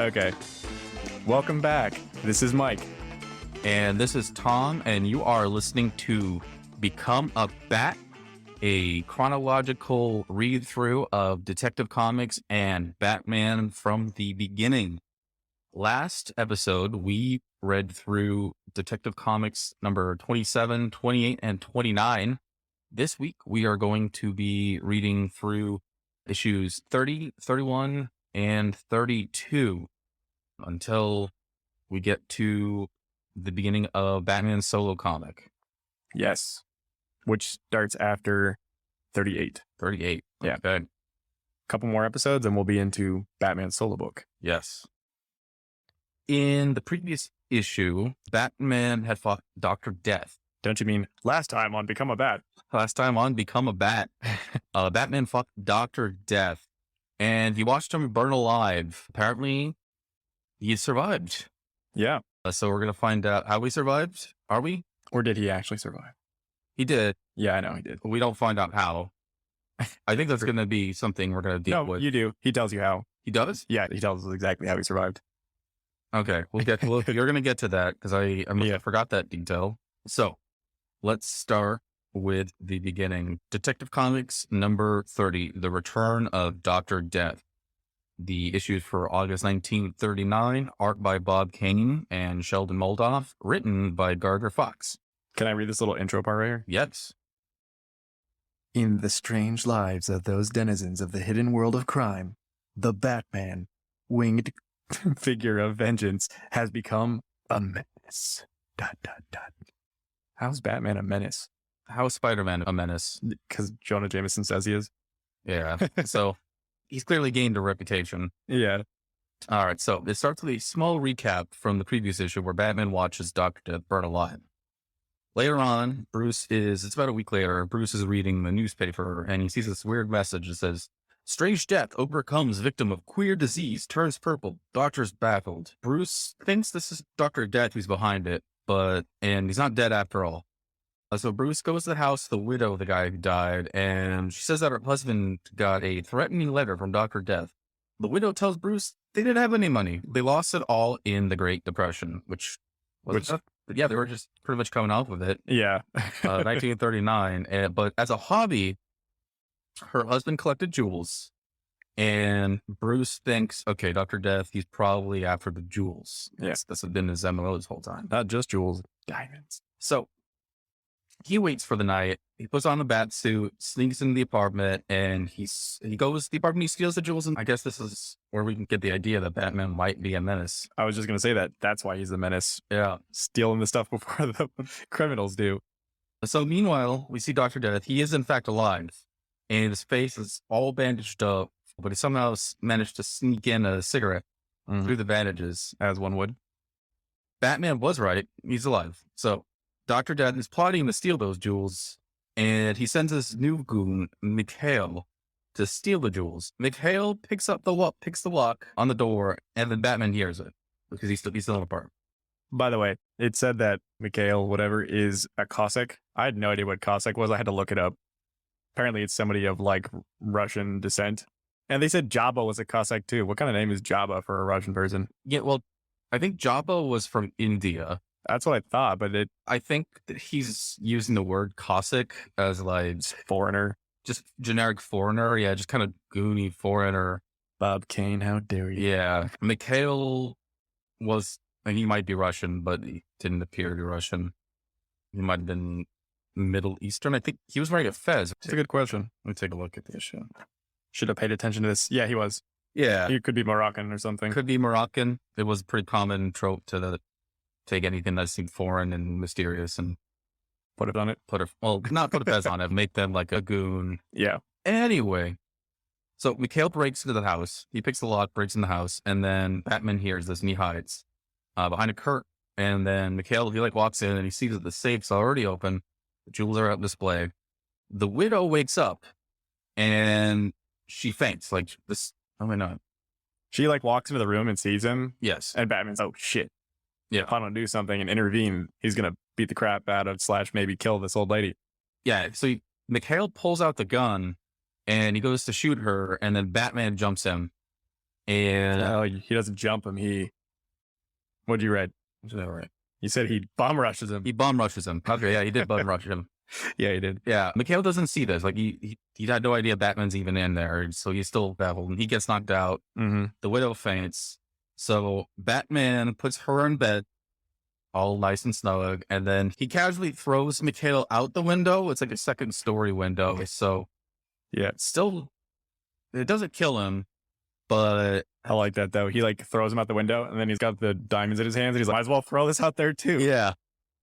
Okay. Welcome back. This is Mike. And this is Tom, and you are listening to Become a Bat, a chronological read-through of Detective Comics and Batman from the beginning. Last episode, we read through Detective Comics number 27, 28, and 29. This week, we are going to be reading through issues 30, 31, and 32 until we get to the beginning of Batman's solo comic. Yes. Which starts after 38. 38. Yeah. Okay. Couple more episodes and we'll be into Batman's solo book. Yes. In the previous issue, Batman had fought Dr. Death. Don't you mean last time on Become a Bat? Last time on Become a Bat, Batman fought Dr. Death, and he watched him burn alive. Apparently, he survived. Yeah. So we're going to find out how he survived. Are we? Or did he actually survive? He did. Yeah, I know he did. But we don't find out how. I think that's going to be something we're going to deal with. You do. He tells you how. He does? Yeah, he tells us exactly how he survived. Okay. You're going to get to that because I forgot that detail. So let's start with the beginning. Detective Comics number 30, The Return of Dr. Death. The issues for August 1939, art by Bob Kane and Sheldon Moldoff, written by Gardner Fox. Can I read this little intro part right here? Yes. In the strange lives of those denizens of the hidden world of crime, the Batman, winged figure of vengeance, has become a menace. ... How's Batman a menace? How is Spider-Man a menace? Because Jonah Jameson says he is. Yeah. So he's clearly gained a reputation. Yeah. All right. So it starts with a small recap from the previous issue where Batman watches Dr. Death burn alive. Later on, it's about a week later, Bruce is reading the newspaper and he sees this weird message that says, "Strange death overcomes victim of queer disease, turns purple, doctor's baffled." Bruce thinks this is Dr. Death who's behind it, and he's not dead after all. So Bruce goes to the house of the widow of the guy who died, and she says that her husband got a threatening letter from Dr. Death. The widow tells Bruce they didn't have any money. They lost it all in the Great Depression, yeah, they were just pretty much coming off of it. Yeah. 1939. But as a hobby, her husband collected jewels, and Bruce thinks, okay, Dr. Death, he's probably after the jewels. Yeah. That's been his MO this whole time. Not just jewels, diamonds. So he waits for the night. He puts on the bat suit, sneaks into the apartment, and he goes to the apartment. He steals the jewels, and I guess this is where we can get the idea that Batman might be a menace. I was just going to say that. That's why he's a menace. Yeah. Stealing the stuff before the criminals do. So meanwhile, we see Dr. Death. He is in fact alive, and his face is all bandaged up, but he somehow managed to sneak in a cigarette through the bandages, as one would. Batman was right. He's alive. So Dr. Death is plotting to steal those jewels, and he sends his new goon, Mikhail, to steal the jewels. Mikhail picks the lock on the door, and then Batman hears it because he's still in the apartment. By the way, it said that Mikhail, whatever, is a Cossack. I had no idea what Cossack was. I had to look it up. Apparently, it's somebody of like Russian descent. And they said Jabba was a Cossack too. What kind of name is Jabba for a Russian person? Yeah, well, I think Jabba was from India. That's what I thought, but I think that he's using the word Cossack as like foreigner. Just generic foreigner. Yeah, just kind of goony foreigner. Bob Kane, how dare you? Yeah. Mikhail he might be Russian, but he didn't appear to be Russian. He might have been Middle Eastern. I think he was wearing a fez. It's a good question. Let me take a look at the issue. Should have paid attention to this. Yeah, he was. Yeah. He could be Moroccan or something. Could be Moroccan. It was a pretty common trope to take anything that seemed foreign and mysterious and put it on it. Not put a fez on it, make them like a goon. Yeah. Anyway, so Mikhail breaks into the house. He picks the lock, breaks in the house, and then Batman hears this and he hides behind a curtain. And then Mikhail, he walks in and he sees that the safe's already open. The jewels are on display. The widow wakes up and she faints like this. Oh my God. She walks into the room and sees him. Yes. And Batman's, oh shit. Yeah. If I don't do something and intervene, he's going to beat the crap out of / maybe kill this old lady. Yeah. So Mikhail pulls out the gun and he goes to shoot her, and then Batman jumps him And Oh, he doesn't jump him. What'd you read? right. You said he bomb rushes him. He bum rushes him. Okay, yeah, he did bum rush him. Yeah, he did. Yeah, Mikhail doesn't see this. Like he had no idea Batman's even in there, so he's still baffled. And he gets knocked out. Mm-hmm. The widow faints. So Batman puts her in bed, all nice and snug, and then he casually throws Mikhail out the window. It's like a second story window. So Yeah, still, it doesn't kill him, but I like that though. He like throws him out the window, and then he's got the diamonds in his hands, and he's like, might as well throw this out there too. yeah,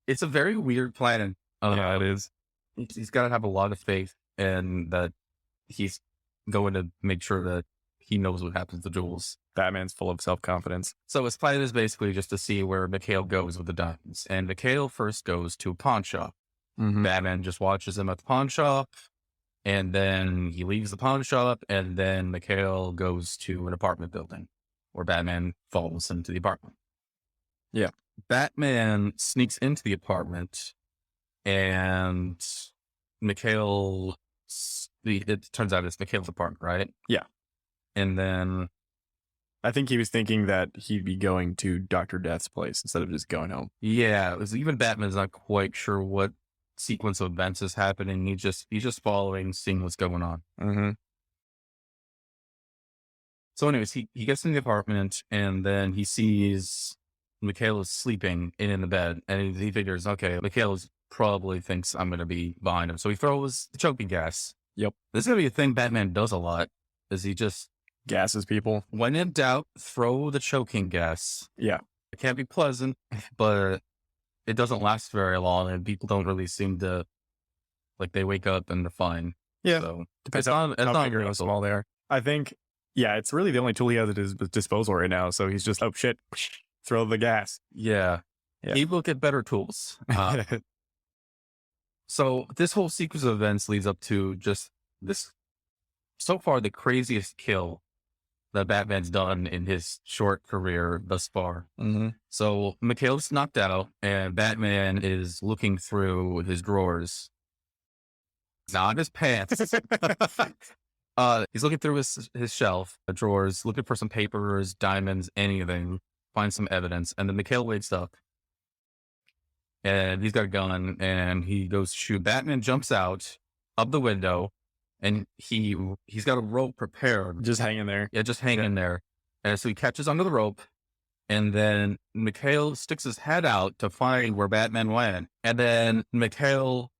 it's a very weird plan. Yeah, it is. He's got to have a lot of faith and that he's going to make sure that he knows what happens to Jules. Batman's full of self-confidence. So his plan is basically just to see where Mikhail goes with the diamonds. And Mikhail first goes to a pawn shop. Mm-hmm. Batman just watches him at the pawn shop. And then he leaves the pawn shop. And then Mikhail goes to an apartment building where Batman follows him to the apartment. Yeah. Batman sneaks into the apartment and Mikhail, it turns out it's Mikhail's apartment, right? Yeah. And then I think he was thinking that he'd be going to Dr. Death's place instead of just going home. yeah, even Batman's not quite sure what sequence of events is happening. He's just following, seeing what's going on. Mm-hmm. So anyways, he gets in the apartment and then he sees Mikhail is sleeping in the bed and he figures, okay, Mikhail probably thinks I'm going to be behind him. So he throws the choking gas. Yep. This is going to be a thing Batman does a lot, is he just, Gases people. when in doubt, throw the choking gas. Yeah. It can't be pleasant, but it doesn't last very long and people don't really seem to, like, they wake up and they're fine. Yeah. So Depends it's how not big or how universal. small they are. I think, yeah, it's really the only tool he has at his disposal right now. So he's just, oh shit, throw the gas. Yeah. Yeah. He will get better tools. So this whole sequence of events leads up to just this, so far, the craziest kill that Batman's done in his short career thus far. Mm-hmm. So Mikhail's knocked out and Batman is looking through his drawers, not his pants. He's looking through his shelf, the drawers, looking for some papers, diamonds, anything, find some evidence. And then Mikhail wakes up and he's got a gun and he goes to shoot. Batman jumps out of the window and he's got a rope prepared. Just hanging there. Yeah, just hanging there. And so he catches onto the rope and then Mikhail sticks his head out to find where Batman went. And then Mikhail,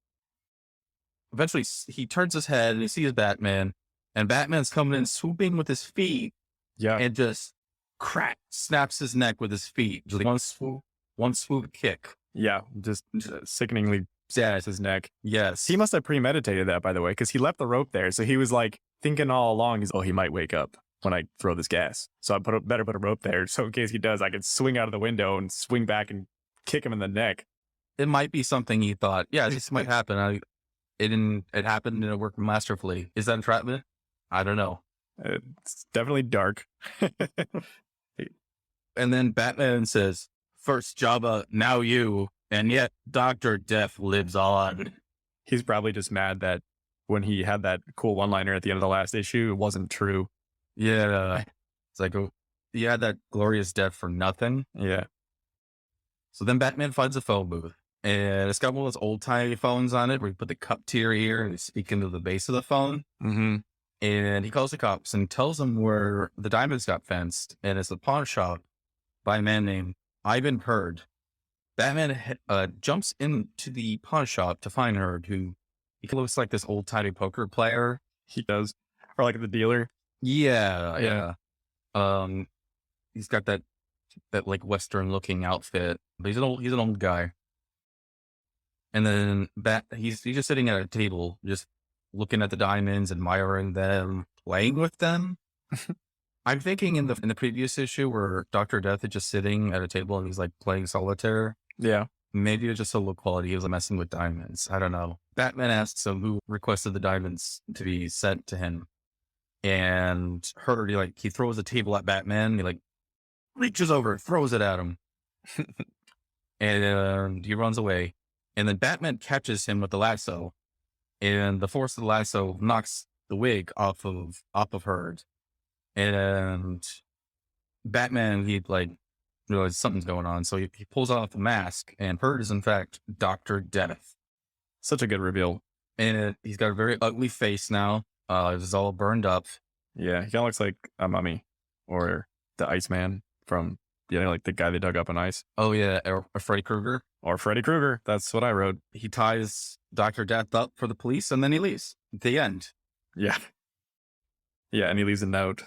eventually he turns his head and he sees Batman and Batman's coming in swooping with his feet. Yeah. And just crack, snaps his neck with his feet. Just like one swoop kick. Yeah. Just sickeningly stabs his neck. Yes. He must have premeditated that, by the way, because he left the rope there. So he was like thinking all along, he might wake up when I throw this gas. So I better put a rope there. So in case he does, I can swing out of the window and swing back and kick him in the neck. It might be something he thought, yeah, this might happen. It happened and it worked masterfully. Is that entrapment? I don't know. It's definitely dark. And then Batman says, first Jabba, now you. And yet Dr. Death lives on. He's probably just mad that when he had that cool one-liner at the end of the last issue, it wasn't true. Yeah. It's like, you had that glorious death for nothing. Yeah. So then Batman finds a phone booth. And it's got one of those old-timey phones on it where you put the cup to your ear and you speak into the base of the phone. Mm-hmm. And he calls the cops and tells them where the diamonds got fenced. And it's a pawn shop by a man named Ivan Hurd. Batman jumps into the pawn shop to find Hurd, who he looks like this old-timey poker player. He does. Or like the dealer. Yeah. He's got that like Western-looking outfit. But he's an old guy. And then he's just sitting at a table, just looking at the diamonds, admiring them, playing with them. I'm thinking in the previous issue where Dr. Death is just sitting at a table and he's like playing solitaire. Yeah. Maybe it's just a low quality. He was messing with diamonds. I don't know. Batman asks him who requested the diamonds to be sent to him. And Hurd, he throws a table at Batman. He reaches over, throws it at him. And he runs away. And then Batman catches him with the lasso. And the force of the lasso knocks the wig off of Hurd. And Batman, he like realizes something's going on. So he pulls off the mask, and Hurt is in fact Dr. Death. Such a good reveal. And he's got a very ugly face now. It's all burned up. Yeah, he kind of looks like a mummy or the Iceman from, like the guy they dug up in ice. Oh, yeah. Or Freddy Krueger. Or Freddy Krueger. That's what I wrote. He ties Dr. Death up for the police, and then he leaves. The end. Yeah. Yeah, and he leaves a note.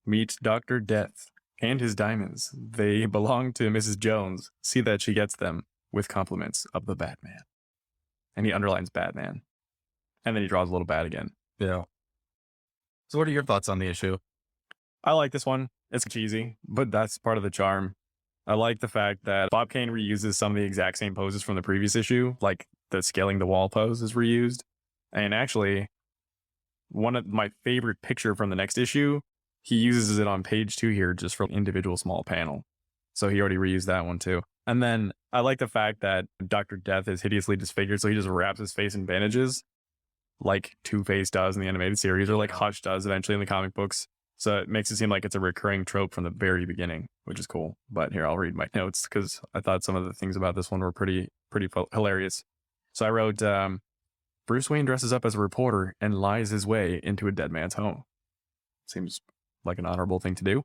Meet Dr. Death and his diamonds. They belong to Mrs. Jones. See that she gets them with compliments of the Batman. And he underlines Batman. And then he draws a little bat again. Yeah. So what are your thoughts on the issue? I like this one. It's cheesy, but that's part of the charm. I like the fact that Bob Kane reuses some of the exact same poses from the previous issue, like the scaling the wall pose is reused. And actually, one of my favorite picture from the next issue, he uses it on page 2 here just for an individual small panel. So he already reused that one too. And then I like the fact that Dr. Death is hideously disfigured, so he just wraps his face in bandages like Two-Face does in the animated series, or like Hush does eventually in the comic books. So it makes it seem like it's a recurring trope from the very beginning, which is cool. But here, I'll read my notes because I thought some of the things about this one were pretty hilarious. So I wrote, Bruce Wayne dresses up as a reporter and lies his way into a dead man's home. Seems like an honorable thing to do.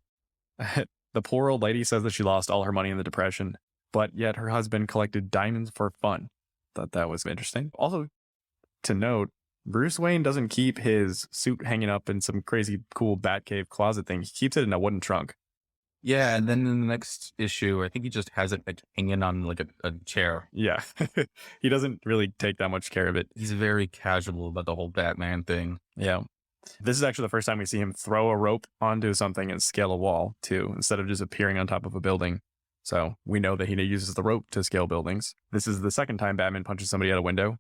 The poor old lady says that she lost all her money in the Depression, but yet her husband collected diamonds for fun. Thought that was interesting. Also, to note, Bruce Wayne doesn't keep his suit hanging up in some crazy cool Batcave closet thing. He keeps it in a wooden trunk. Yeah, and then in the next issue, I think he just has it like hanging on like a chair. Yeah. He doesn't really take that much care of it. He's very casual about the whole Batman thing. Yeah. This is actually the first time we see him throw a rope onto something and scale a wall, too, instead of just appearing on top of a building. So we know that he uses the rope to scale buildings. This is the second time Batman punches somebody out a window.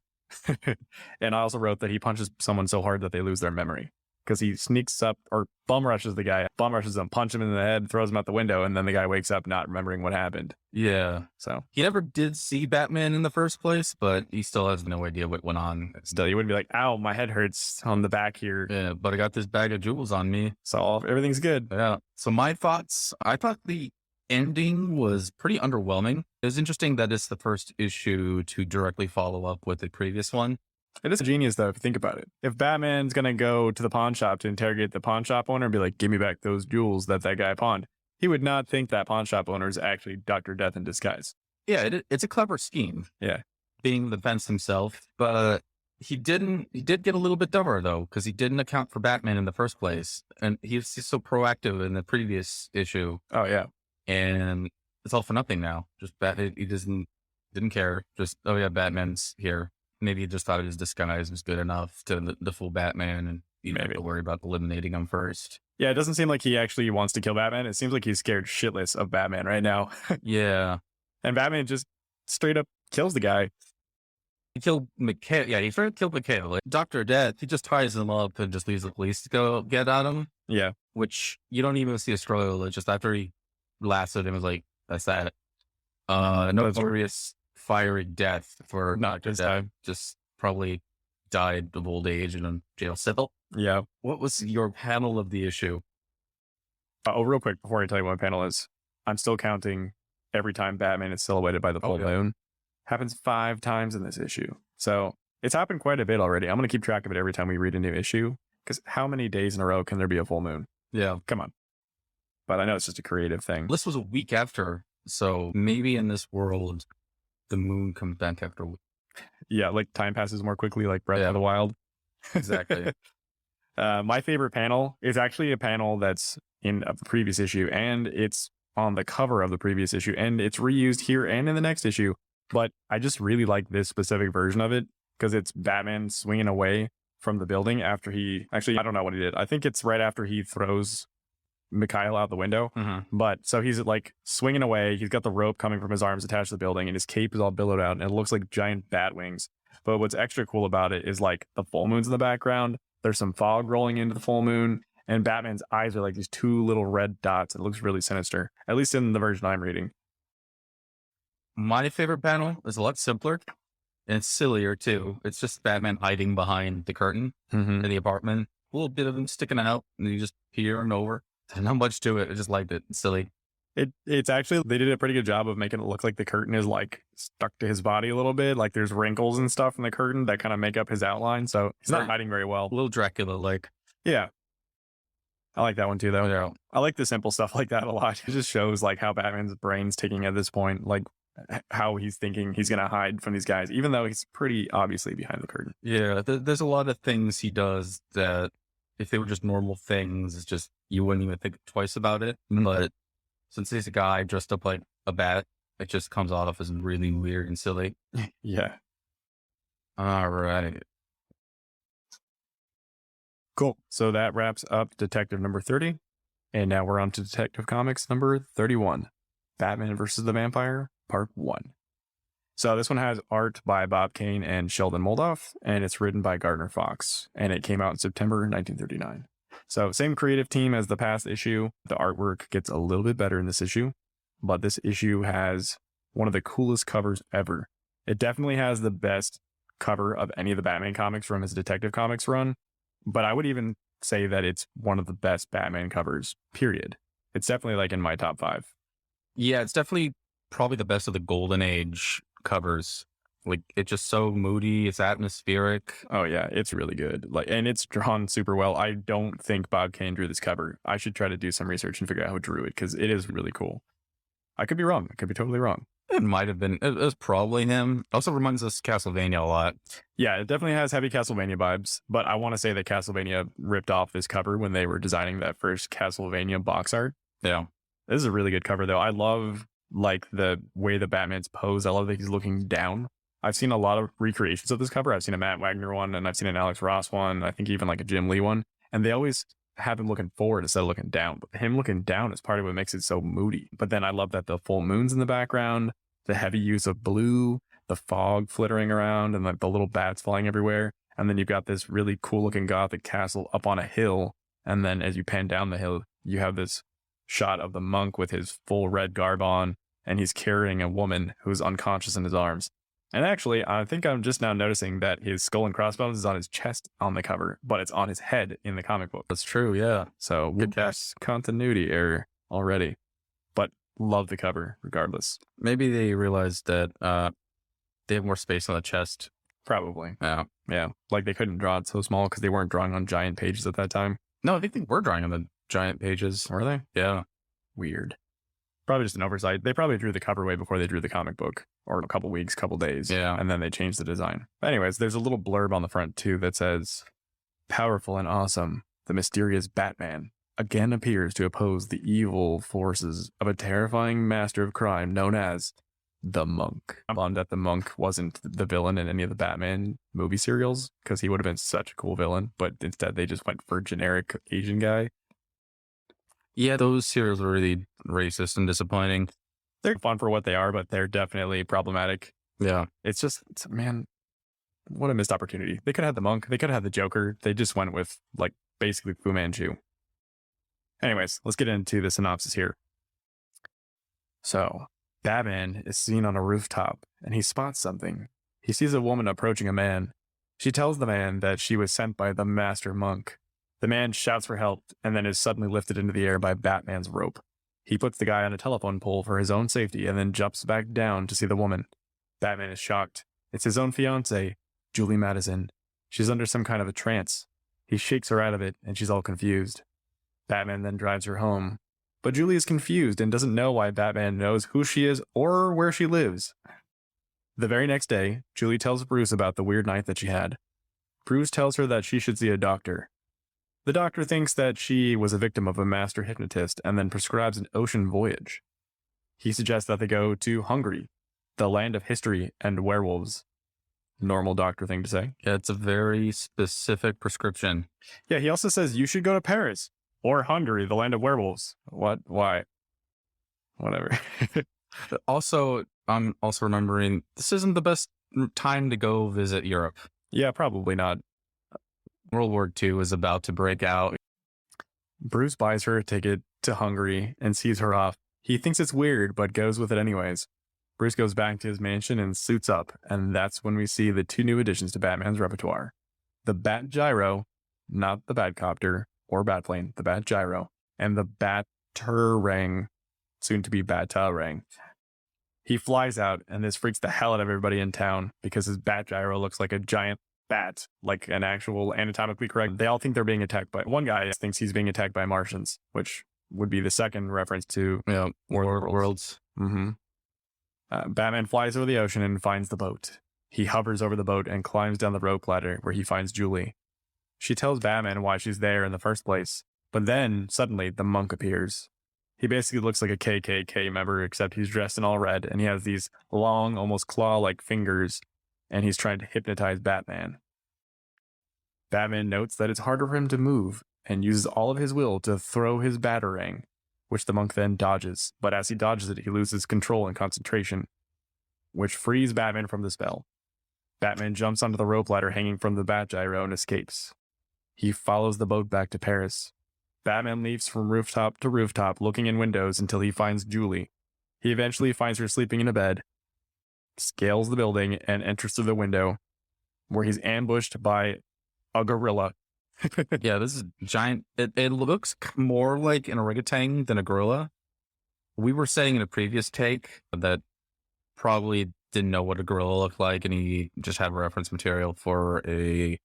And I also wrote that he punches someone so hard that they lose their memory. Because he sneaks up or bum rushes the guy, bum rushes him, punch him in the head, throws him out the window, and then the guy wakes up not remembering what happened. Yeah. So he never did see Batman in the first place, but he still has no idea what went on. Still, you wouldn't be like, ow, my head hurts on the back here. Yeah, but I got this bag of jewels on me. So everything's good. Yeah. So my thoughts, I thought the ending was pretty underwhelming. It was interesting that it's the first issue to directly follow up with the previous one. It is genius, though, if you think about it. If Batman's going to go to the pawn shop to interrogate the pawn shop owner and be like, give me back those jewels that guy pawned, he would not think that pawn shop owner is actually Dr. Death in disguise. Yeah, it's a clever scheme. Yeah. Being the fence himself. But he did get a little bit dumber, though, because he didn't account for Batman in the first place. And he's so proactive in the previous issue. Oh, yeah. And it's all for nothing now. Just he didn't care. Just, oh, yeah, Batman's here. Maybe he just thought his disguise was good enough to the full Batman, and you don't have to worry about eliminating him first. Yeah, it doesn't seem like he actually wants to kill Batman. It seems like he's scared shitless of Batman right now. Yeah. And Batman just straight up kills the guy. He killed McHale. Yeah, he tried to kill McHale. Like, Dr. Death, he just ties him up and just leaves the police to go get at him. Yeah. Which you don't even see a struggle. It's just after he lasted him, was like, that's that. Notorious fiery death for not Dr. this Death. time. Just probably died of old age and in jail cell. Yeah. What was your panel of the issue? Real quick, before I tell you what my panel is, I'm still counting every time Batman is silhouetted by the full moon. Happens 5 times in this issue. So it's happened quite a bit already. I'm going to keep track of it every time we read a new issue, because how many days in a row can there be a full moon? Yeah. Come on. But I know it's just a creative thing. This was a week after, so maybe in this world, the moon comes back after a week. Yeah, like time passes more quickly, like Breath of the Wild. Exactly. My favorite panel is actually a panel that's in the previous issue, and it's on the cover of the previous issue, and it's reused here and in the next issue. But I just really like this specific version of it because it's Batman swinging away from the building after I don't know what he did. I think it's right after he throws Mikhail out the window. Mm-hmm. But so he's like swinging away. He's got the rope coming from his arms attached to the building, and his cape is all billowed out, and it looks like giant bat wings. But what's extra cool about it is like the full moon's in the background. There's some fog rolling into the full moon, and Batman's eyes are like these 2 little red dots. It looks really sinister, at least in the version I'm reading. My favorite panel is a lot simpler, and it's sillier too. It's just Batman hiding behind the curtain in the apartment. A little bit of him sticking out, and you just peering over. Not much to it. I just liked it. It's silly. It's actually they did a pretty good job of making it look like the curtain is like stuck to his body a little bit. Like there's wrinkles and stuff in the curtain that kind of make up his outline. So he's not Nice. hiding very well. A little Dracula like. Yeah. I like that one too, though. Yeah. I like the simple stuff like that a lot. It just shows like how Batman's brain's ticking at this point, like how he's thinking he's gonna hide from these guys, even though he's pretty obviously behind the curtain. Yeah. There's a lot of things he does that if they were just normal things, it's just you wouldn't even think twice about it. But since he's a guy dressed up like a bat, it just comes off as really weird and silly. Yeah. All right. Cool. So that wraps up Detective number 30. And now we're on to Detective Comics number 31. Batman versus the Vampire, Part 1. So this one has art by Bob Kane and Sheldon Moldoff, and it's written by Gardner Fox, and it came out in September 1939. So same creative team as the past issue. The artwork gets a little bit better in this issue, but this issue has one of the coolest covers ever. It definitely has the best cover of any of the Batman comics from his Detective Comics run, but I would even say that it's one of the best Batman covers, period. It's definitely like in my top 5. Yeah, it's definitely probably the best of the Golden Age covers. Like it's just so moody, it's atmospheric. Oh yeah, it's really good. Like, and it's drawn super well. I don't think Bob Kane drew this cover. I should try to do some research and figure out who drew it because it is really cool. I could be wrong. I could be totally wrong. It might have been. It was probably him. Also reminds us of Castlevania a lot. Yeah, it definitely has heavy Castlevania vibes, but I want to say that Castlevania ripped off this cover when they were designing that first Castlevania box art. Yeah. This is a really good cover, though. I love like the way the Batman's pose. I love that he's looking down. I've seen a lot of recreations of this cover. I've seen a Matt Wagner one, and I've seen an Alex Ross one. I think even like a Jim Lee one, and they always have him looking forward instead of looking down. But him looking down is part of what makes it so moody. But then I love that the full moon's in the background, the heavy use of blue, the fog flittering around, and like the little bats flying everywhere. And then you've got this really cool looking gothic castle up on a hill. And then as you pan down the hill, you have this shot of the monk with his full red garb on, and he's carrying a woman who's unconscious in his arms. And actually, I think I'm just now noticing that his skull and crossbones is on his chest on the cover, but it's on his head in the comic book. That's true, yeah. So that's continuity error already. But love the cover regardless. Maybe they realized that they have more space on the chest. Probably. Yeah. Yeah. Like they couldn't draw it so small because they weren't drawing on giant pages at that time. No, I think they were drawing on the giant pages. Were they? Yeah. Weird. Probably just an oversight. They probably drew the cover way before they drew the comic book, or a couple weeks, couple days. Yeah. And then they changed the design. But anyways, there's a little blurb on the front too that says, "Powerful and awesome, the mysterious Batman again appears to oppose the evil forces of a terrifying master of crime known as the Monk." I'm bummed that the Monk wasn't the villain in any of the Batman movie serials because he would have been such a cool villain, but instead they just went for a generic Asian guy. Yeah, those serials were really racist and disappointing. They're fun for what they are, but they're definitely problematic. Yeah. Man, what a missed opportunity. They could have had the Monk. They could have had the Joker. They just went with, like, basically Fu Manchu. Anyways, let's get into the synopsis here. So, Batman is seen on a rooftop, and he spots something. He sees a woman approaching a man. She tells the man that she was sent by the Master Monk. The man shouts for help, and then is suddenly lifted into the air by Batman's rope. He puts the guy on a telephone pole for his own safety, and then jumps back down to see the woman. Batman is shocked. It's his own fiancée, Julie Madison. She's under some kind of a trance. He shakes her out of it, and she's all confused. Batman then drives her home. But Julie is confused and doesn't know why Batman knows who she is or where she lives. The very next day, Julie tells Bruce about the weird night that she had. Bruce tells her that she should see a doctor. The doctor thinks that she was a victim of a master hypnotist and then prescribes an ocean voyage. He suggests that they go to Hungary, the land of history and werewolves. Normal doctor thing to say. Yeah, it's a very specific prescription. Yeah, he also says you should go to Paris or Hungary, the land of werewolves. What? Why? Whatever. Also, I'm also remembering this isn't the best time to go visit Europe. Yeah, probably not. World War II is about to break out. Bruce buys her a ticket to Hungary and sees her off. He thinks it's weird, but goes with it anyways. Bruce goes back to his mansion and suits up, and that's when we see the 2 new additions to Batman's repertoire. The Bat Gyro, not the Batcopter or Batplane, the Bat Gyro, and the Batarang, soon to be Batarang. He flies out, and this freaks the hell out of everybody in town because his bat gyro looks like a giant bat, like an actual anatomically correct. They all think they're being attacked by one guy thinks he's being attacked by Martians, which would be the second reference to Worlds. Mm-hmm. Batman flies over the ocean and finds the boat. He hovers over the boat and climbs down the rope ladder where he finds Julie. She tells Batman why she's there in the first place, but then suddenly the monk appears. He basically looks like a KKK member, except he's dressed in all red, and he has these long, almost claw-like fingers, and he's trying to hypnotize Batman. Batman notes that it's harder for him to move, and uses all of his will to throw his batarang, which the monk then dodges, but as he dodges it, he loses control and concentration, which frees Batman from the spell. Batman jumps onto the rope ladder hanging from the bat gyro and escapes. He follows the boat back to Paris. Batman leaps from rooftop to rooftop, looking in windows until he finds Julie. He eventually finds her sleeping in a bed, scales the building, and enters through the window, where he's ambushed by a gorilla. Yeah, this is giant. It looks more like an orangutan than a gorilla. We were saying in a previous take that probably didn't know what a gorilla looked like, and he just had reference material for a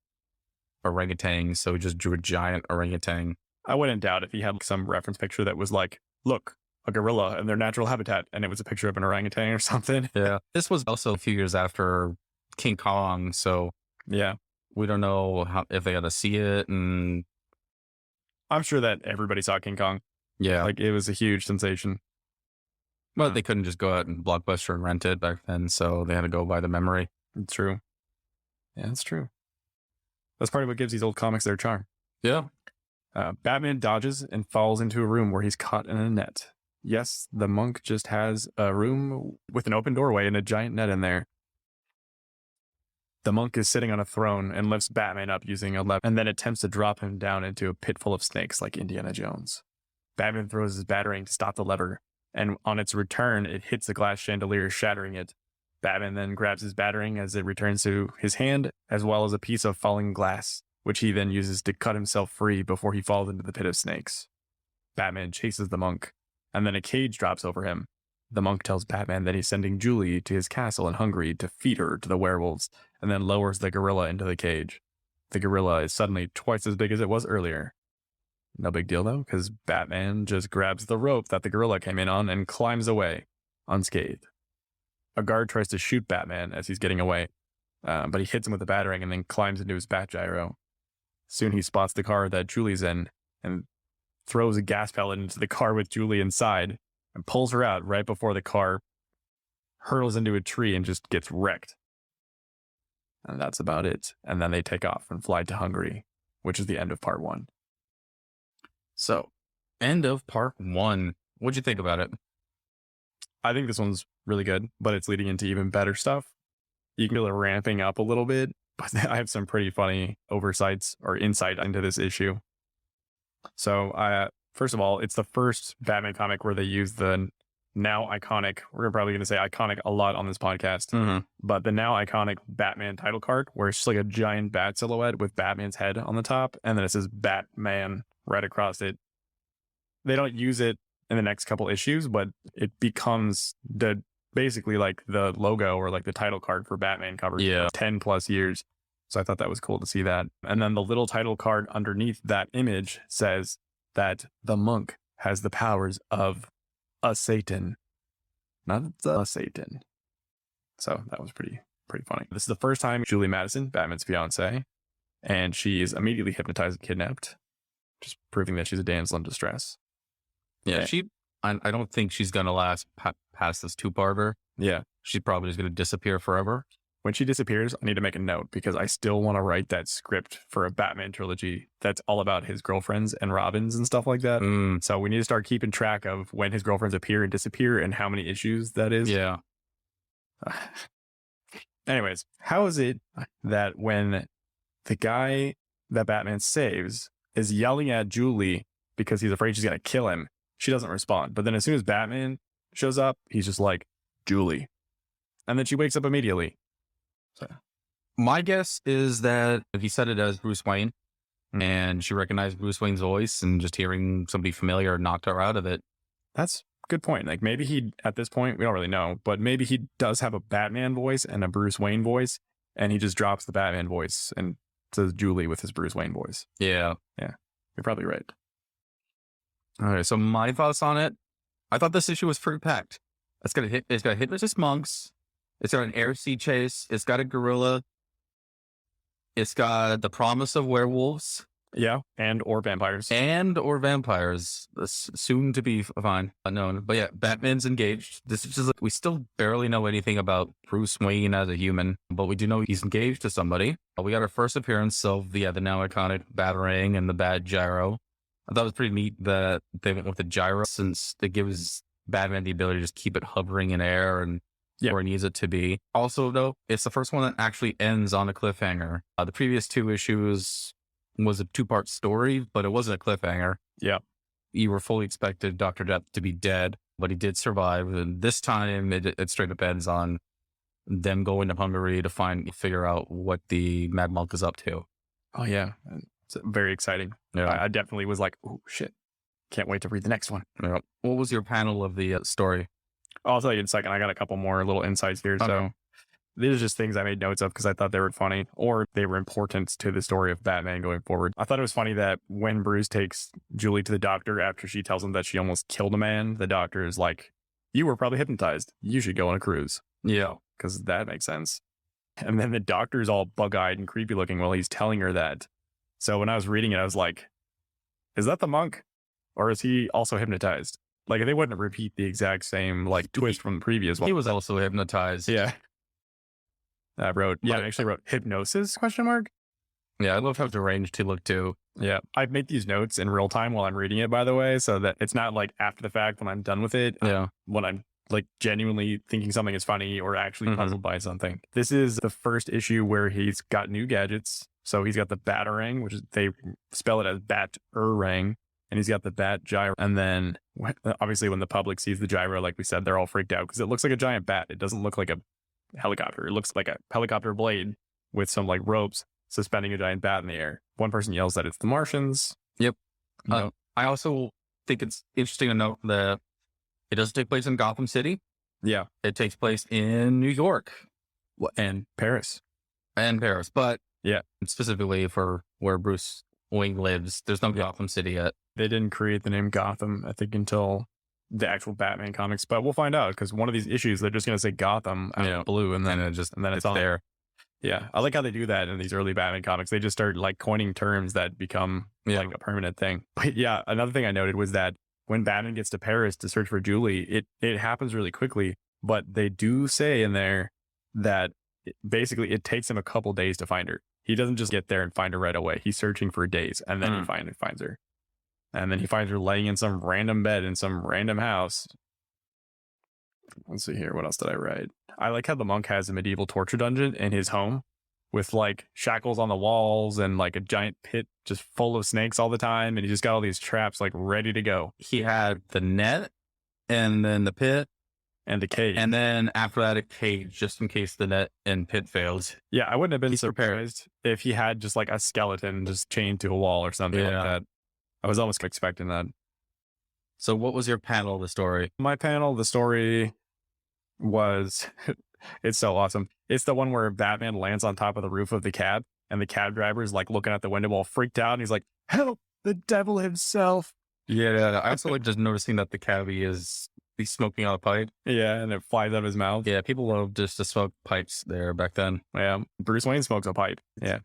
orangutan, so he just drew a giant orangutan. I wouldn't doubt if he had some reference picture that was like, look, a gorilla in their natural habitat, and it was a picture of an orangutan or something. Yeah. This was also a few years after King Kong, so yeah, we don't know if they got to see it, and I'm sure that everybody saw King Kong. Yeah. Like, it was a huge sensation. But they couldn't just go out and Blockbuster and rent it back then, so they had to go by the memory. It's true. Yeah, it's true. That's part of what gives these old comics their charm. Yeah. Batman dodges and falls into a room where he's caught in a net. Yes, the monk just has a room with an open doorway and a giant net in there. The monk is sitting on a throne and lifts Batman up using a lever and then attempts to drop him down into a pit full of snakes like Indiana Jones. Batman throws his batarang to stop the lever, and on its return, it hits the glass chandelier, shattering it. Batman then grabs his batarang as it returns to his hand, as well as a piece of falling glass, which he then uses to cut himself free before he falls into the pit of snakes. Batman chases the monk, and then a cage drops over him. The monk tells Batman that he's sending Julie to his castle in Hungary to feed her to the werewolves, and then lowers the gorilla into the cage. The gorilla is suddenly twice as big as it was earlier. No big deal though, because Batman just grabs the rope that the gorilla came in on and climbs away, unscathed. A guard tries to shoot Batman as he's getting away, but he hits him with the batarang and then climbs into his bat gyro. Soon he spots the car that Julie's in and throws a gas pellet into the car with Julie inside and pulls her out right before the car hurtles into a tree and just gets wrecked. And that's about it. And then they take off and fly to Hungary, which is the end of part 1. So, end of part 1. What'd you think about it? I think this one's really good, but it's leading into even better stuff. You can feel it ramping up a little bit, but I have some pretty funny oversights or insight into this issue. So, first of all, it's the first Batman comic where they use the now iconic, we're probably going to say iconic a lot on this podcast, but the now iconic Batman title card, where it's just like a giant bat silhouette with Batman's head on the top, and then it says Batman right across it. They don't use it in the next couple issues, but it becomes basically like the logo or like the title card for Batman covers for 10 plus years. So I thought that was cool to see that. And then the little title card underneath that image says that the monk has the powers of a Satan, not the Satan. So that was pretty funny. This is the first time Julie Madison, Batman's fiance, and she is immediately hypnotized and kidnapped, just proving that she's a damsel in distress. Yeah, I don't think she's going to last past this 2-parter. Yeah. She's probably just going to disappear forever. When she disappears, I need to make a note because I still want to write that script for a Batman trilogy that's all about his girlfriends and Robins and stuff like that. So we need to start keeping track of when his girlfriends appear and disappear and how many issues that is. Yeah. Anyways, how is it that when the guy that Batman saves is yelling at Julie because he's afraid she's going to kill him, she doesn't respond. But then as soon as Batman shows up, he's just like, Julie. And then she wakes up immediately. So my guess is that he said it as Bruce Wayne, and she recognized Bruce Wayne's voice, and just hearing somebody familiar knocked her out of it. That's a good point. Like maybe he, at this point, we don't really know, but maybe he does have a Batman voice and a Bruce Wayne voice, and he just drops the Batman voice and says Julie with his Bruce Wayne voice. Yeah. You're probably right. All right. So my thoughts on it, I thought this issue was pretty packed. It's got Hypnotist monks. It's got an air sea chase. It's got a gorilla. It's got the promise of werewolves. Yeah, and or vampires. Or vampires. Soon to be unknown. But yeah, Batman's engaged. This is just, we still barely know anything about Bruce Wayne as a human, but we do know he's engaged to somebody. We got our first appearance of the now iconic Batarang and the Bat Gyro. I thought it was pretty neat that they went with the gyro, since it gives Batman the ability to just keep it hovering in air and where he needs it to be. Also, though, it's the first one that actually ends on a cliffhanger. The previous 2 issues was a 2-part story, but it wasn't a cliffhanger. Yeah. You were fully expected Dr. Death to be dead, but he did survive. And this time it straight up ends on them going to Hungary to figure out what the Mad Monk is up to. Oh, yeah. It's very exciting. Yeah. I definitely was like, oh, shit. Can't wait to read the next one. Yeah. What was your panel of the story? I'll tell you in a second. I got a couple more little insights here. Okay. So these are just things I made notes of because I thought they were funny or they were important to the story of Batman going forward. I thought it was funny that when Bruce takes Julie to the doctor after she tells him that she almost killed a man, the doctor is like, you were probably hypnotized. You should go on a cruise. Yeah. Because that makes sense. And then the doctor's all bug-eyed and creepy looking while he's telling her that. So when I was reading it, I was like, is that the monk? Or is he also hypnotized? Like, they wouldn't repeat the exact same, like, twist from the previous one. He was also hypnotized. Yeah. I actually wrote hypnosis, question mark? Yeah, I love how deranged he looked too. Yeah. I make these notes in real time while I'm reading it, by the way, so that it's not like after the fact when I'm done with it. Yeah. When I'm like genuinely thinking something is funny or actually puzzled by something. This is the first issue where he's got new gadgets. So he's got the Batarang, which is, they spell it as Bat-er-rang. And he's got the Bat Gyro. And then obviously when the public sees the gyro, like we said, they're all freaked out because it looks like a giant bat. It doesn't look like a helicopter. It looks like a helicopter blade with some like ropes suspending a giant bat in the air. One person yells that it's the Martians. Yep. I also think it's interesting to note that it doesn't take place in Gotham City. Yeah. It takes place in New York and Paris. But yeah, specifically for where Bruce Wayne lives, there's no Gotham City yet. They didn't create the name Gotham, I think, until the actual Batman comics, but we'll find out because one of these issues, they're just going to say Gotham out of blue and then it's on there. Yeah. I like how they do that in these early Batman comics. They just start like coining terms that become like a permanent thing. But yeah, another thing I noted was that when Batman gets to Paris to search for Julie, it happens really quickly, but they do say in there that basically it takes him a couple days to find her. He doesn't just get there and find her right away. He's searching for days and then he finally finds her. And then he finds her laying in some random bed in some random house. Let's see here. What else did I write? I like how the monk has a medieval torture dungeon in his home with like shackles on the walls and like a giant pit just full of snakes all the time. And he just got all these traps like ready to go. He had the net and then the pit and the cage. And then after that, a cage just in case the net and pit fails. Yeah, I wouldn't have been surprised if he had just like a skeleton just chained to a wall or something like that. I was almost expecting that. So what was your panel of the story? My panel of the story was, it's so awesome. It's the one where Batman lands on top of the roof of the cab and the cab driver is like looking out the window all freaked out. And he's like, help, the devil himself. Yeah, I also like just noticing that the cabbie he's smoking out a pipe. Yeah, and it flies out of his mouth. Yeah, people loved just to smoke pipes there back then. Yeah, Bruce Wayne smokes a pipe. Yeah.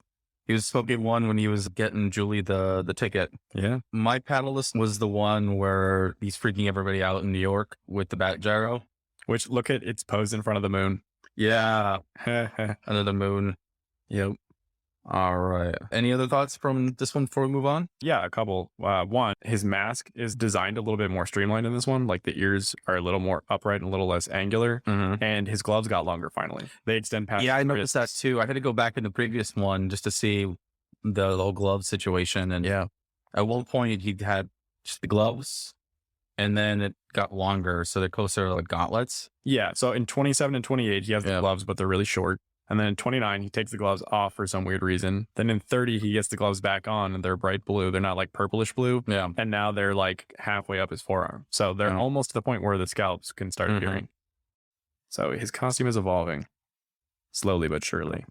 He was smoking one when he was getting Julie the ticket. Yeah. My panelist was the one where he's freaking everybody out in New York with the Bat Gyro. Which, look at its pose in front of the moon. Yeah. Under the moon. Yep. All right. Any other thoughts from this one before we move on? Yeah, a couple. One, his mask is designed a little bit more streamlined in this one. Like the ears are a little more upright and a little less angular. And his gloves got longer finally. They extend past. Yeah, I noticed that too. I had to go back in the previous one just to see the little glove situation. And yeah, at one point he had just the gloves and then it got longer. So they're closer to like gauntlets. Yeah. So in 27 and 28, he has the gloves, but they're really short. And then in 29, he takes the gloves off for some weird reason. Then in 30, he gets the gloves back on and they're bright blue. They're not like purplish blue. Yeah. And now they're like halfway up his forearm. So they're almost to the point where the scalps can start appearing. So his costume is evolving slowly but surely.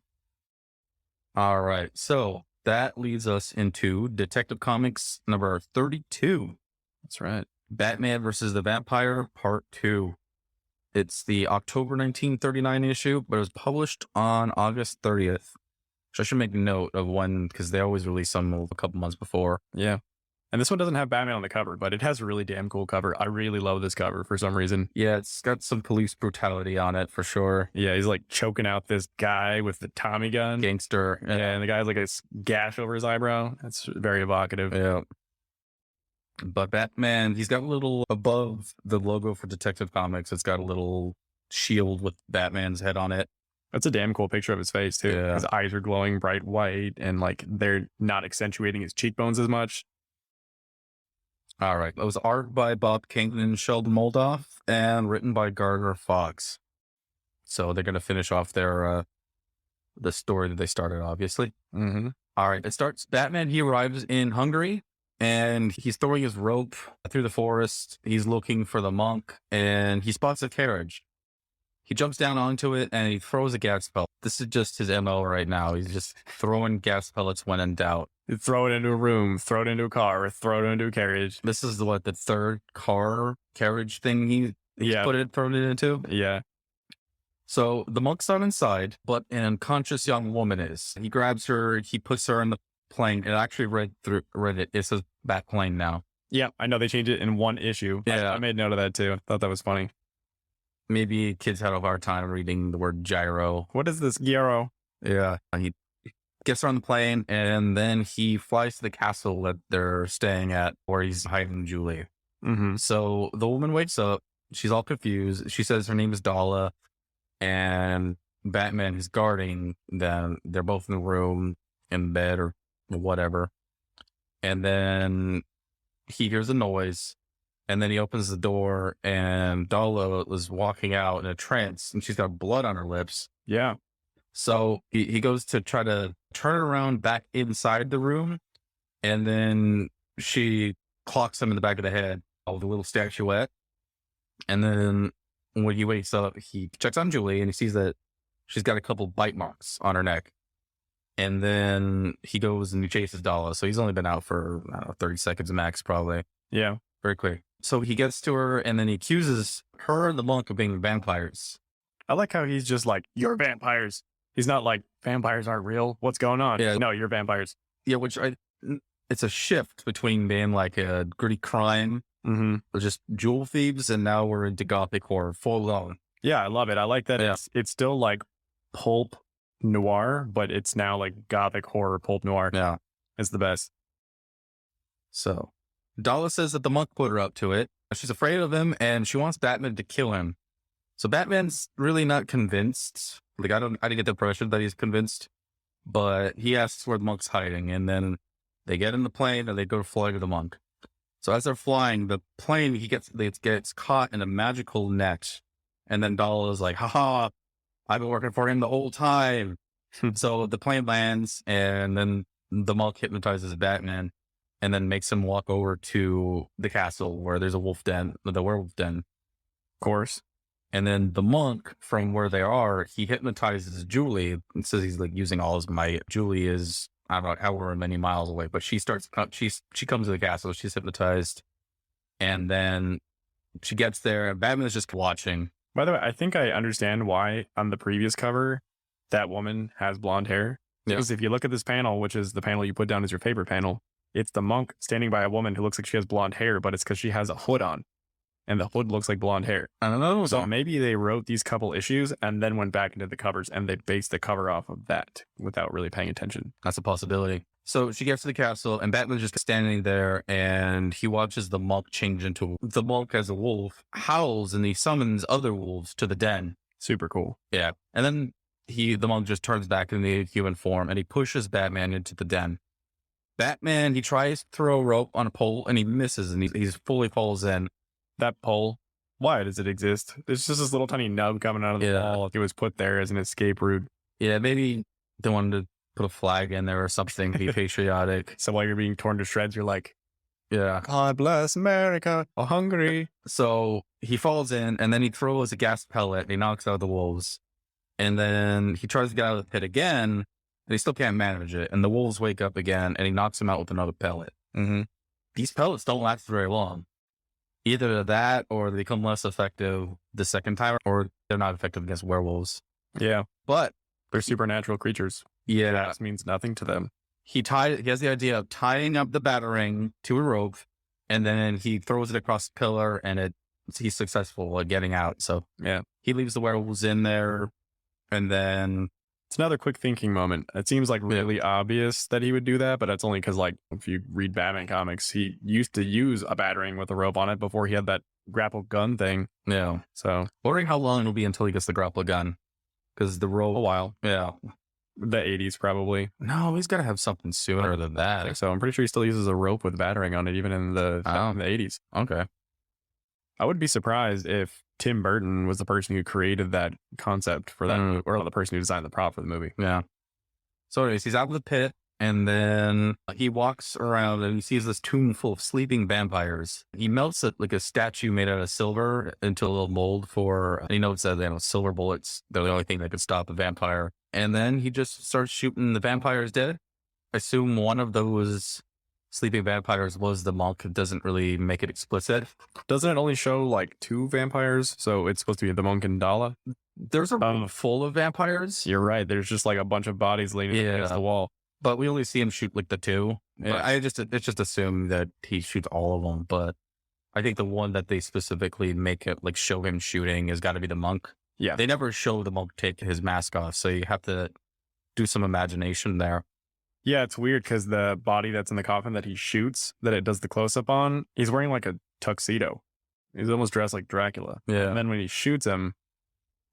All right. So that leads us into Detective Comics number 32. That's right. Batman versus the Vampire, Part 2. It's the October 1939 issue, but it was published on August 30th. Which I should make note of when, because they always release some a couple months before. Yeah. And this one doesn't have Batman on the cover, but it has a really damn cool cover. I really love this cover for some reason. Yeah, it's got some police brutality on it for sure. Yeah, he's like choking out this guy with the Tommy gun. Gangster. Yeah, and the guy has like a gash over his eyebrow. That's very evocative. Yeah. But Batman, he's got a little above the logo for Detective Comics. It's got a little shield with Batman's head on it. That's a damn cool picture of his face too. Yeah. His eyes are glowing bright white and like they're not accentuating his cheekbones as much. All right. It was art by Bob Kane and Sheldon Moldoff and written by Gardner Fox. So they're going to finish off their the story that they started, obviously. Mm-hmm. All right. It starts, Batman, he arrives in Hungary and he's throwing his rope through the forest. He's looking for the monk and he spots a carriage. He jumps down onto it and he throws a gas pellet. This is just his MO right now. He's just throwing gas pellets when in doubt. You throw it into a room, throw it into a car, or throw it into a carriage. This is the third carriage thing he's thrown it into. Yeah. So the monk's not inside, but an unconscious young woman is. He grabs her, he puts her in the plane. It actually read it. It says Bat plane now. Yeah, I know they changed it in one issue. Yeah. I made note of that too. I thought that was funny. Maybe kids had a hard time reading the word gyro. What is this gyro? Yeah. He gets her on the plane and then he flies to the castle that they're staying at where he's hiding Julie. Mm-hmm. So the woman wakes up. She's all confused. She says her name is Dala and Batman is guarding them. They're both in the room, in bed or whatever. And then he hears a noise. And then he opens the door and Dala is walking out in a trance and she's got blood on her lips. Yeah. So he goes to try to turn it around back inside the room. And then she clocks him in the back of the head with a little statuette. And then when he wakes up, he checks on Julie and he sees that she's got a couple bite marks on her neck. And then he goes and he chases Dala. So he's only been out for, I don't know, 30 seconds max, probably. Yeah. Very quick. So he gets to her and then he accuses her and the monk of being vampires. I like how he's just like, you're vampires. He's not like, vampires aren't real. What's going on? Yeah. No, you're vampires. Yeah, it's a shift between being like a gritty crime, or just jewel thieves, and now we're into gothic horror full on. Yeah, I love it. I like that it's still like pulp noir, but it's now like gothic horror pulp noir. Yeah. It's the best. So Dala says that the monk put her up to it. She's afraid of him and she wants Batman to kill him. So Batman's really not convinced. Like I didn't get the impression that he's convinced, but he asks where the monk's hiding and then they get in the plane and they go fly to the monk. So as they're flying, the plane, gets caught in a magical net. And then Dala is like, haha, I've been working for him the whole time. So the plane lands and then the monk hypnotizes Batman and then makes him walk over to the castle where there's a wolf den, the werewolf den. Of course. And then the monk, from where they are, he hypnotizes Julie and says he's like using all his might. Julie is, I don't know, however many miles away, but she comes to the castle, she's hypnotized. And then she gets there and Batman is just watching. By the way, I think I understand why on the previous cover that woman has blonde hair. Yeah. Because if you look at this panel, which is the panel you put down as your favorite panel, it's the monk standing by a woman who looks like she has blonde hair, but it's because she has a hood on. And the hood looks like blonde hair. I don't know. So maybe they wrote these couple issues and then went back into the covers and they based the cover off of that without really paying attention. That's a possibility. So she gets to the castle and Batman's just standing there and he watches the monk change into the monk as a wolf, howls, and he summons other wolves to the den. Super cool. Yeah. And then the monk just turns back in the human form and he pushes Batman into the den. Batman, he tries to throw a rope on a pole and he misses and he fully falls in. That pole, why does it exist? There's just this little tiny nub coming out of the wall. It was put there as an escape route. Yeah, maybe they wanted to put a flag in there or something, be patriotic. So while you're being torn to shreds, you're like, Yeah. God bless America, or Hungary. So he falls in and then he throws a gas pellet and he knocks out the wolves. And then he tries to get out of the pit again and he still can't manage it. And the wolves wake up again and he knocks him out with another pellet. Mm-hmm. These pellets don't last very long. Either that or they become less effective the second time or they're not effective against werewolves. Yeah, But they're supernatural creatures. yeah, Gas means nothing to them. he has the idea of tying up the battering to a rope and then he throws it across the pillar and he's successful at getting out. So Yeah. he leaves the werewolves in there and then It's another quick thinking moment. It seems like really obvious that he would do that, but that's only because, like, if you read Batman comics, he used to use a battering with a rope on it before he had that grapple gun thing. yeah. So Wondering how long it'll be until he gets the grapple gun. Because the rope a while, yeah. the 80s probably. No, he's gotta have something sooner than that. So I'm pretty sure he still uses a rope with battering on it, even in the 80s. Okay. I would be surprised if Tim Burton was the person who created that concept for that, or the person who designed the prop for the movie. Yeah. So anyways, he's out of the pit and then he walks around and he sees this tomb full of sleeping vampires. He melts it like a statue made out of silver into a little mold for, and he notes that, silver bullets, they're the only thing that could stop a vampire. And then he just starts shooting the vampires dead. I assume one of those sleeping vampires was the monk. It doesn't really make it explicit. Doesn't it only show like 2 vampires? So it's supposed to be the monk and Dala? There's a room full of vampires. You're right. There's just like a bunch of bodies leaning against the wall. But we only see him shoot like the 2. Yeah. It's just assumed that he shoots all of them. But I think the one that they specifically make it like show him shooting has got to be the monk. Yeah. They never show the monk take his mask off. So you have to do some imagination there. Yeah, it's weird because the body that's in the coffin that he shoots, that it does the close up on, he's wearing like a tuxedo. He's almost dressed like Dracula. Yeah. And then when he shoots him,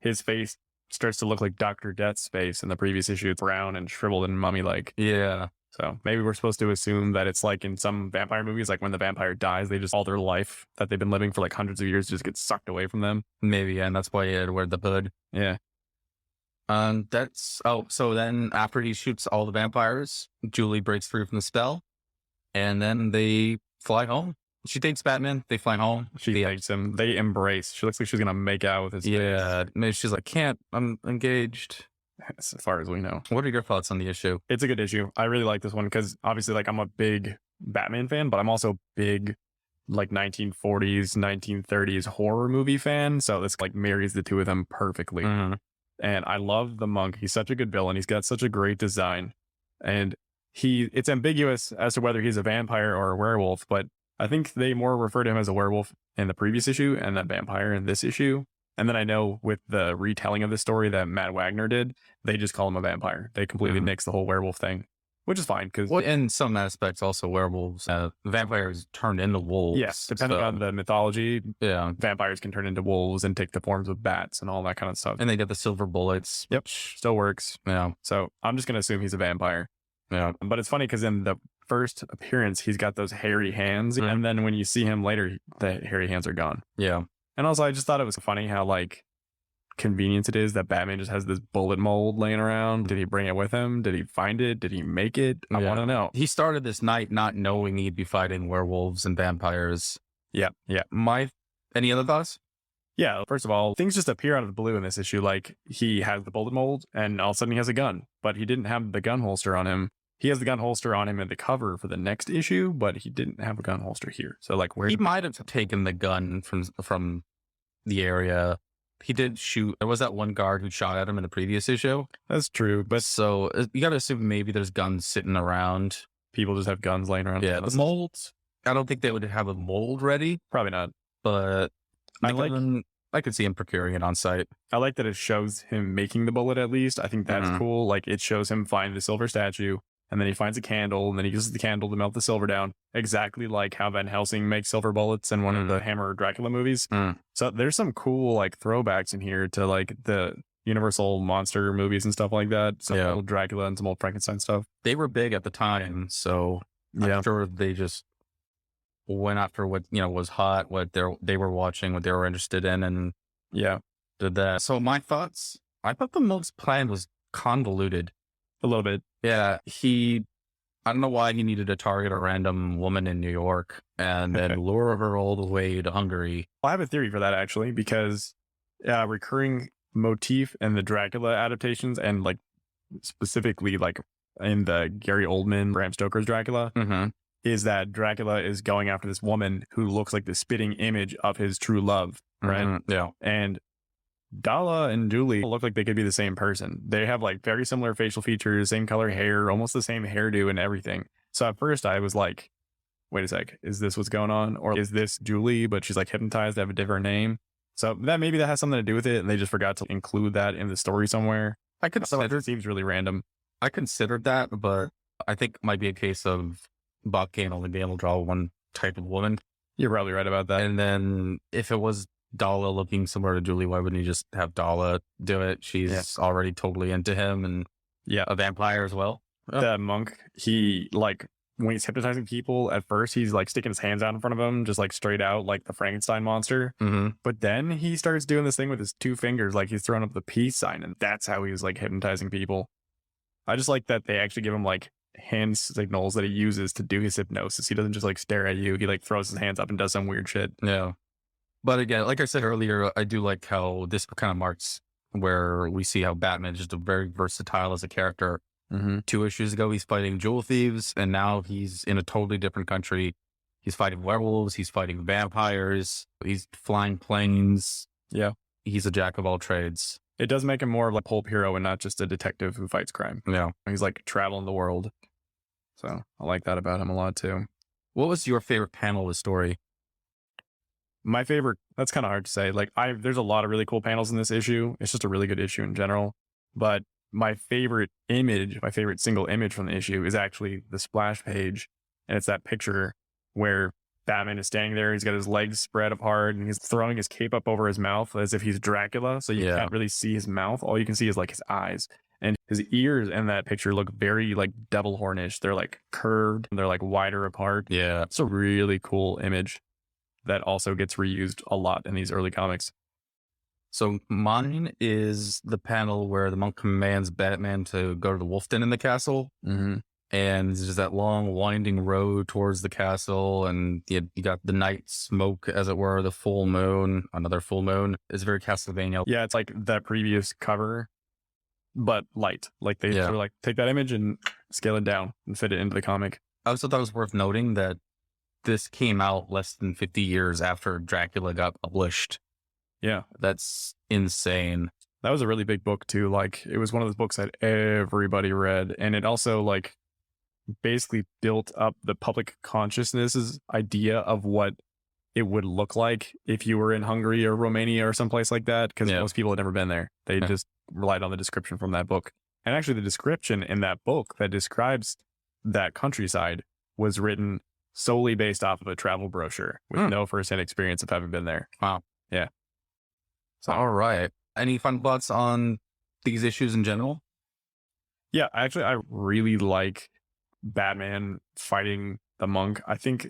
his face starts to look like Dr. Death's face in the previous issue. It's brown and shriveled and mummy-like. Yeah. So maybe we're supposed to assume that it's like in some vampire movies, like when the vampire dies, they just, all their life that they've been living for like hundreds of years just gets sucked away from them. Maybe. And that's why he had to wear the hood. Yeah. So then after he shoots all the vampires, Julie breaks free from the spell and then they fly home. She takes Batman. They fly home. She hates him. They embrace. She looks like she's going to make out with his Yeah. Maybe she's like, can't. I'm engaged. as far as we know. What are your thoughts on the issue? It's a good issue. I really like this one because obviously, like, I'm a big Batman fan, but I'm also big, like, 1940s, 1930s horror movie fan. So this, like, marries the two of them perfectly. Mm-hmm. And I love the monk. He's such a good villain. He's got such a great design. And it's ambiguous as to whether he's a vampire or a werewolf, but I think they more refer to him as a werewolf in the previous issue and a vampire in this issue. And then I know with the retelling of the story that Matt Wagner did, they just call him a vampire. They completely nix the whole werewolf thing, which is fine. Because in some aspects, also werewolves, vampires turn into wolves. Yes, depending on the mythology, yeah, vampires can turn into wolves and take the forms of bats and all that kind of stuff. And they get the silver bullets. Yep, still works. Yeah. So I'm just going to assume he's a vampire. Yeah. But it's funny because in the first appearance, he's got those hairy hands. And then when you see him later, the hairy hands are gone. Yeah. And also, I just thought it was funny how, like, convenient it is that Batman just has this bullet mold laying around. Did he bring it with him? Did he find it? Did he make it? I want to know. He started this night not knowing he'd be fighting werewolves and vampires. Yeah. Yeah. Any other thoughts? Yeah. First of all, things just appear out of the blue in this issue. Like, he has the bullet mold and all of a sudden he has a gun, but he didn't have the gun holster on him. He has the gun holster on him in the cover for the next issue, but he didn't have a gun holster here. So, like, where he might have taken the gun from the area. He did shoot. There was that one guard who shot at him in the previous issue. That's true, but so you got to assume maybe there's guns sitting around. People just have guns laying around. Yeah, the molds. I don't think they would have a mold ready. Probably not. But I could see him procuring it on site. I like that it shows him making the bullet at least. I think that's cool. Like, it shows him find the silver statue. And then he finds a candle, and then he uses the candle to melt the silver down, exactly like how Van Helsing makes silver bullets in one of the Hammer Dracula movies. So there's some cool, like, throwbacks in here to, like, the Universal monster movies and stuff like that. Some old Dracula and some old Frankenstein stuff. They were big at the time, so I'm sure they just went after what, was hot, what they were watching, what they were interested in, and did that. So my thoughts, I thought the monk's plan was convoluted. A little bit. Yeah, I don't know why he needed to target a random woman in New York and then lure her all the way to Hungary. I have a theory for that actually, because recurring motif in the Dracula adaptations, and like specifically like in the Gary Oldman, Bram Stoker's Dracula, Mm-hmm. is that Dracula is going after this woman who looks like the spitting image of his true love, right? Mm-hmm. Yeah. And Dala and Julie look like they could be the same person. They have like very similar facial features, same color hair, almost the same hairdo and everything. So at first I was like, wait a sec, is this what's going on? Or is this Julie, but she's like hypnotized to have a different name? So that maybe that has something to do with it, and they just forgot to include that in the story somewhere. I So considered it seems really random. I considered that, but I think it might be a case of Buck can't only be able to draw one type of woman. You're probably right about that. And then if it was Dala looking similar to Julie, why wouldn't he just have Dala do it? She's already totally into him and a vampire as well. That monk, he like when he's hypnotizing people, at first he's like sticking his hands out in front of him, just like straight out like the Frankenstein monster. Mm-hmm. But then he starts doing this thing with his two fingers, like he's throwing up the peace sign, and that's how he was like hypnotizing people. I just like that they actually give him like hand signals that he uses to do his hypnosis. He doesn't just like stare at you. He like throws his hands up and does some weird shit. Yeah. But again, like I said earlier, I do like how this kind of marks where we see how Batman is just very versatile as a character. Mm-hmm. 2 issues ago, he's fighting jewel thieves, and now he's in a totally different country. He's fighting werewolves. He's fighting vampires. He's flying planes. Yeah. He's a jack of all trades. It does make him more of like a pulp hero and not just a detective who fights crime. Yeah. He's like traveling the world. So I like that about him a lot too. What was your favorite panel of the story? My favorite, that's kind of hard to say. Like there's a lot of really cool panels in this issue. It's just a really good issue in general. But my favorite image, my favorite single image from the issue is actually the splash page. And it's that picture where Batman is standing there. He's got his legs spread apart and he's throwing his cape up over his mouth as if he's Dracula. So you can't really see his mouth. All you can see is like his eyes. And his ears in that picture look very like devil hornish. They're like curved. They're like wider apart. Yeah. It's a really cool image that also gets reused a lot in these early comics. So mine is the panel where the monk commands Batman to go to the wolf den in the castle. Mm-hmm. And there's just that long winding road towards the castle. And you got the night smoke, as it were, the full moon, another full moon. It's very Castlevania. Yeah, it's like that previous cover, but light. Like they sort of like take that image and scale it down and fit it into the comic. I also thought it was worth noting that this came out less than 50 years after Dracula got published. Yeah. That's insane. That was a really big book too. Like it was one of those books that everybody read. And it also like basically built up the public consciousness's idea of what it would look like if you were in Hungary or Romania or someplace like that. Because most people had never been there. They just relied on the description from that book. And actually the description in that book that describes that countryside was written solely based off of a travel brochure with no firsthand experience of having been there. Wow. Yeah. So, all right. Any fun thoughts on these issues in general? Yeah, actually, I really like Batman fighting the monk. I think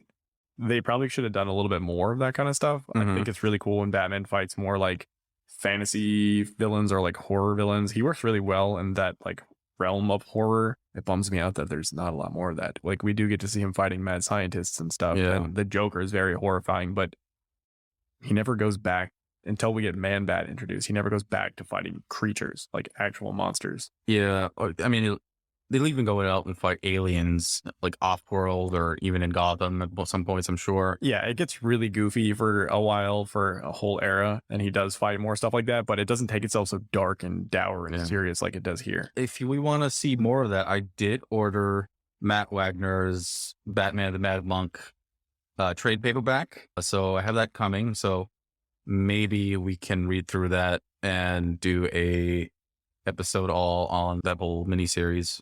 they probably should have done a little bit more of that kind of stuff. Mm-hmm. I think it's really cool when Batman fights more like fantasy villains or like horror villains. He works really well in that like realm of horror. It bums me out that there's not a lot more of that. Like we do get to see him fighting mad scientists and stuff. Yeah. And the Joker is very horrifying, but he never goes back until we get Man-Bat introduced. He never goes back to fighting creatures, like actual monsters. Yeah. I mean, they'll even go out and fight aliens like off-world or even in Gotham at some points, I'm sure. Yeah, it gets really goofy for a while, for a whole era, and he does fight more stuff like that, but it doesn't take itself so dark and dour and serious like it does here. If we want to see more of that, I did order Matt Wagner's Batman the Mad Monk trade paperback. So I have that coming. So maybe we can read through that and do a episode all on that whole miniseries.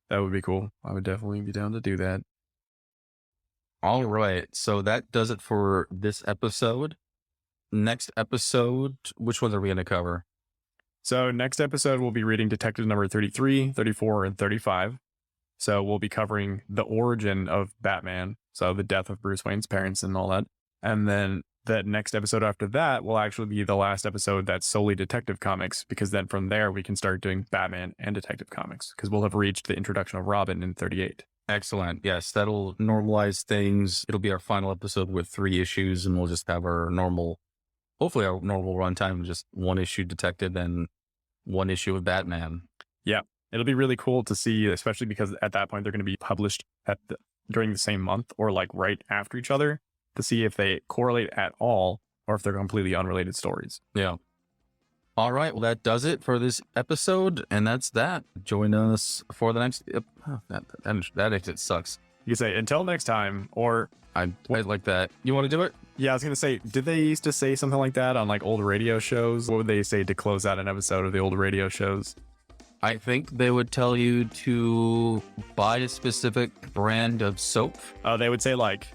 That would be cool. I would definitely be down to do that. All right. So that does it for this episode. Next episode, which ones are we going to cover? So next episode, we'll be reading Detective number 33, 34, and 35. So we'll be covering the origin of Batman. So the death of Bruce Wayne's parents and all that. And then that next episode after that will actually be the last episode that's solely Detective Comics, because then from there we can start doing Batman and Detective Comics, because we'll have reached the introduction of Robin in 38. Excellent. Yes, that'll normalize things. It'll be our final episode with 3 issues, and we'll just have our normal, hopefully our normal runtime, just 1 issue Detective and 1 issue of Batman. Yeah, it'll be really cool to see, especially because at that point they're going to be published during the same month or like right after each other, to see if they correlate at all or if they're completely unrelated stories. Yeah. All right. Well, that does it for this episode. And that's that. Join us for the next. That exit sucks. You can say until next time, or I like that. You want to do it? yeah, I was going to say, did they used to say something like that on like old radio shows? What would they say to close out an episode of the old radio shows? I think they would tell you to buy a specific brand of soap. They would say like,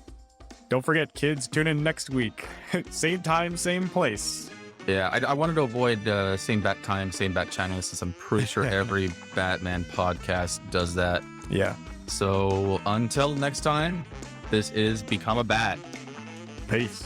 don't forget, kids, tune in next week. Same time, same place. Yeah, I wanted to avoid same bat time, same bat channel, since I'm pretty sure every Batman podcast does that. Yeah. So until next time, this is Become a Bat. Peace.